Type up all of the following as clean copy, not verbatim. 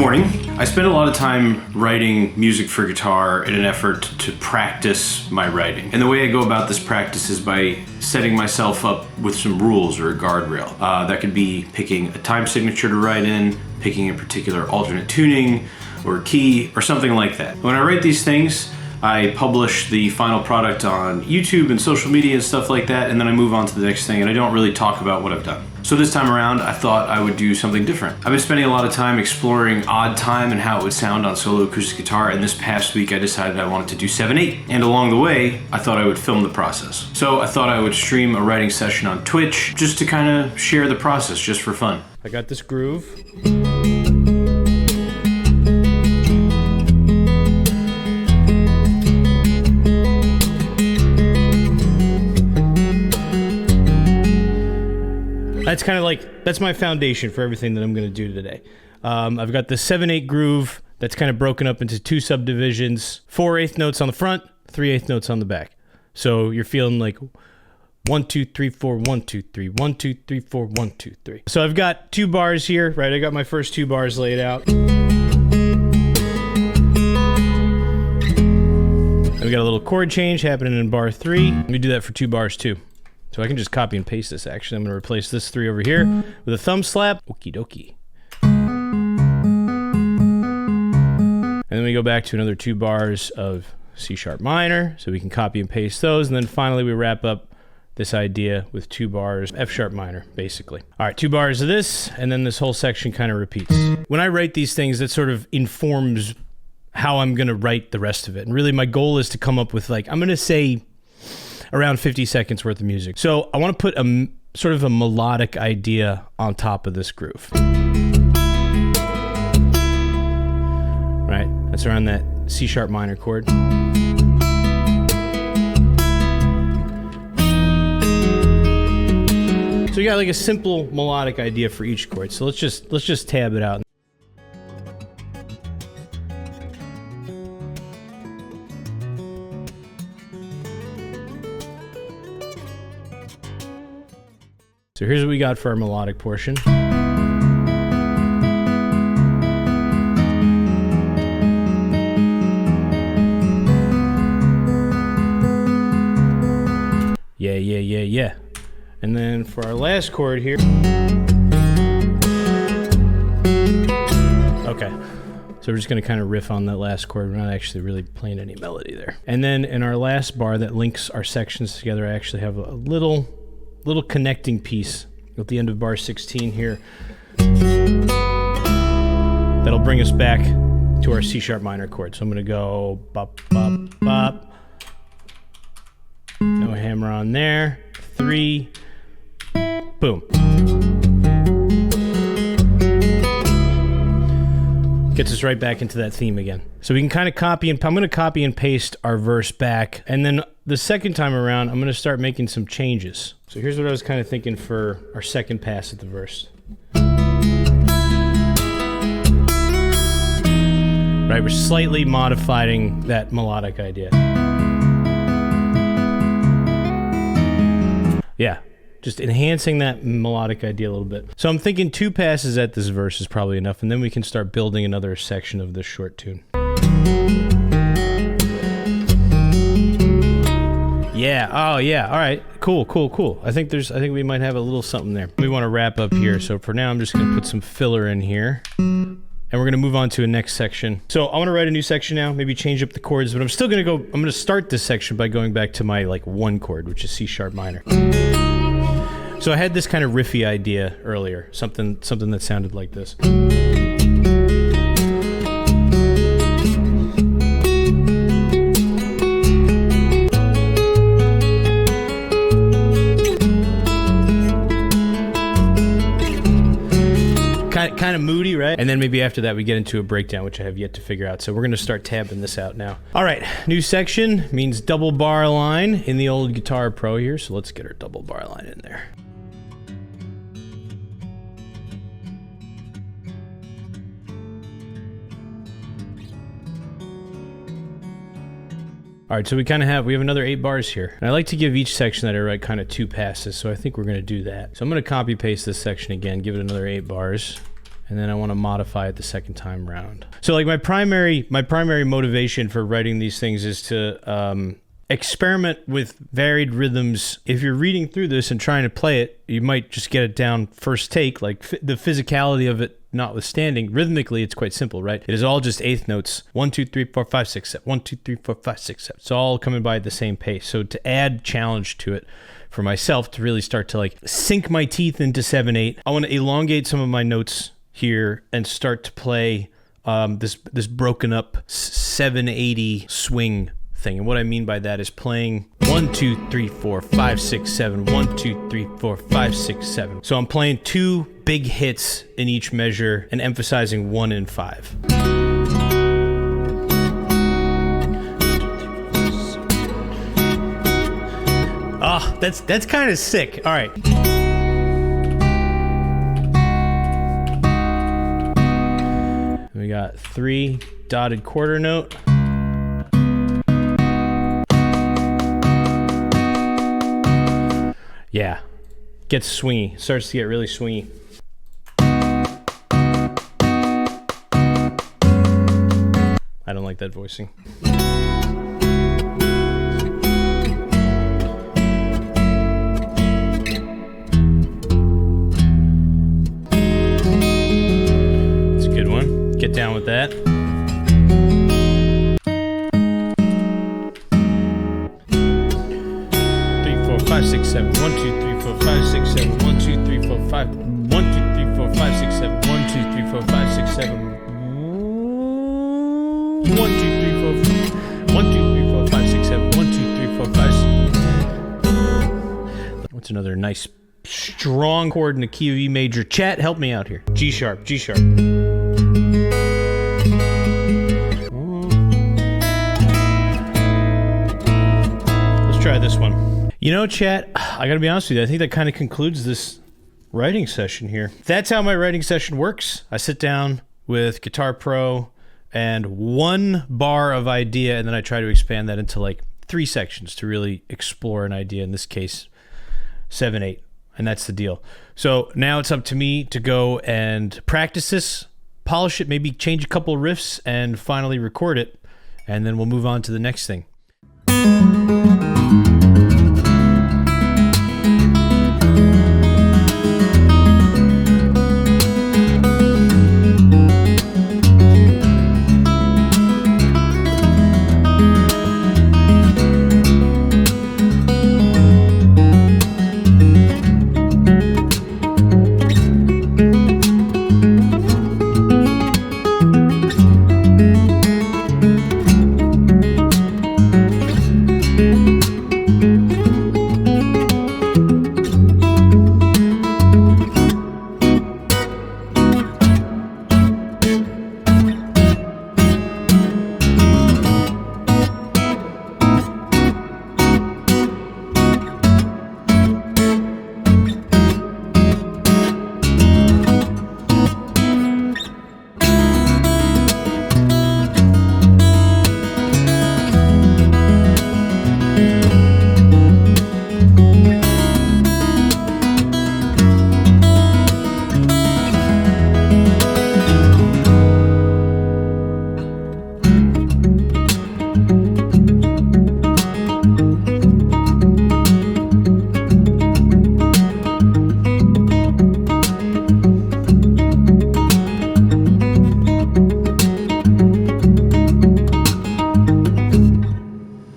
morning. I spend a lot of time writing music for guitar in an effort to practice my writing. And the way I go about this practice is by setting myself up with some rules or a guardrail. That could be picking a time signature to write in, picking a particular alternate tuning or key or something like that. When I write these things, I publish the final product on YouTube and social media and stuff like that, and then I move on to the next thing and I don't really talk about what I've done. So this time around, I thought I would do something different. I've been spending a lot of time exploring odd time and how it would sound on solo acoustic guitar, and this past week I decided I wanted to do 7/8. And along the way, I thought I would film the process. So I thought I would stream a writing session on Twitch just to kind of share the process, just for fun. I got this groove. That's kind of like, that's my foundation for everything that I'm going to do today. I've got the 7/8 groove that's kind of broken up into two subdivisions, 4/8 notes on the front, 3/8 notes on the back. So you're feeling like 1, 2, 3, 4, 1, 2, 3, 1, 2, 3, 4, 1, 2, 3. So I've got 2 bars here, right? I got my first 2 bars laid out. And we got a little chord change happening in bar 3. Let me do that for 2 bars too. So I can just copy and paste this actually. I'm gonna replace this 3 over here with a thumb slap. Okie dokie. And then we go back to another 2 bars of C sharp minor. So we can copy and paste those. And then finally we wrap up this idea with 2 bars F sharp minor, basically. All right, 2 bars of this, and then this whole section kind of repeats. When I write these things, that sort of informs how I'm gonna write the rest of it. And really my goal is to come up with, like, I'm gonna say around 50 seconds worth of music. So I want to put a sort of a melodic idea on top of this groove. Right, that's around that C sharp minor chord. So you got like a simple melodic idea for each chord. So let's just tab it out. So here's what we got for our melodic portion. Yeah, yeah, yeah, yeah. And then for our last chord here. Okay. So we're just gonna kind of riff on that last chord. We're not actually really playing any melody there. And then in our last bar that links our sections together, I actually have a little connecting piece at the end of bar 16 here. That'll bring us back to our C sharp minor chord. So I'm gonna go bop, bop, bop. No hammer on there. 3, boom. Gets us right back into that theme again. So we can kind of copy and, I'm gonna copy and paste our verse back, and then the second time around, I'm gonna start making some changes. So here's what I was kind of thinking for our second pass at the verse. Right, we're slightly modifying that melodic idea. Yeah, just enhancing that melodic idea a little bit. So I'm thinking 2 passes at this verse is probably enough, and then we can start building another section of this short tune. Yeah, oh yeah, all right, cool, cool, cool. I think we might have a little something there. We want to wrap up here, so for now I'm just gonna put some filler in here. And we're gonna move on to a next section. So I wanna write a new section now, maybe change up the chords, but I'm gonna start this section by going back to my like 1 chord, which is C sharp minor. So I had this kind of riffy idea earlier, something that sounded like this. Kind of moody, right? And then maybe after that we get into a breakdown, which I have yet to figure out. So we're gonna start tabbing this out now. All right, new section means double bar line in the old Guitar Pro here. So let's get our double bar line in there. All right, so we have another 8 bars here. And I like to give each section that I write kind of 2 passes, so I think we're gonna do that. So I'm gonna copy paste this section again, give it another 8 bars. and then I want to modify it the second time round. So like my primary motivation for writing these things is to experiment with varied rhythms. If you're reading through this and trying to play it, you might just get it down first take, like the physicality of it notwithstanding. Rhythmically, it's quite simple, right? It is all just eighth notes. 1, 2, 3, 4, 5, 6, 7. 1, 2, 3, 4, 5, 6, 7. It's all coming by at the same pace. So to add challenge to it for myself, to really start to like sink my teeth into 7/8, I want to elongate some of my notes here and start to play this broken up 7/80 swing thing. And what I mean by that is playing 1, 2, 3, 4, 5, 6, 7, 1, 2, 3, 4, 5, 6, 7. So I'm playing 2 big hits in each measure and emphasizing 1 and 5. Oh, that's kind of sick. All right. We got 3 dotted quarter note. Yeah, gets swingy, starts to get really swingy. I don't like that voicing. It's a good one. Get down with that. 5, 6, 7, 1, 2, 3, 4, 5, 6, 7, 1, 2, 3, 4, 5, 1, 2, 3, 4, 5, 6, 7, 1, 2, 3, 4, 5, 6, 7, 1, 2, 3, 4, 1, 2, 3, 4, 5, 6, 7, 1, 2, 3, 4, 5, 6. What's another nice strong chord in the key of E major? Chat, help me out here. G sharp, G sharp. Let's try this one. You know, chat, I gotta be honest with you, I think that kind of concludes this writing session here. That's how my writing session works. I sit down with Guitar Pro and 1 bar of idea, and then I try to expand that into like 3 sections to really explore an idea, in this case, 7/8, and that's the deal. So now it's up to me to go and practice this, polish it, maybe change a couple of riffs, and finally record it, and then we'll move on to the next thing.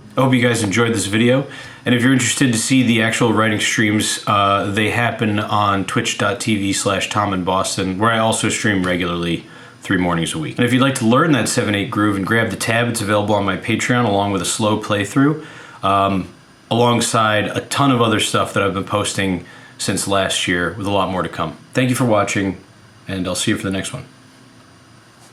I hope you guys enjoyed this video, and if you're interested to see the actual writing streams, they happen on twitch.tv/TomInBoston, where I also stream regularly 3 mornings a week. And if you'd like to learn that 7/8 groove and grab the tab, it's available on my Patreon along with a slow playthrough, alongside a ton of other stuff that I've been posting since last year, with a lot more to come. Thank you for watching, and I'll see you for the next one.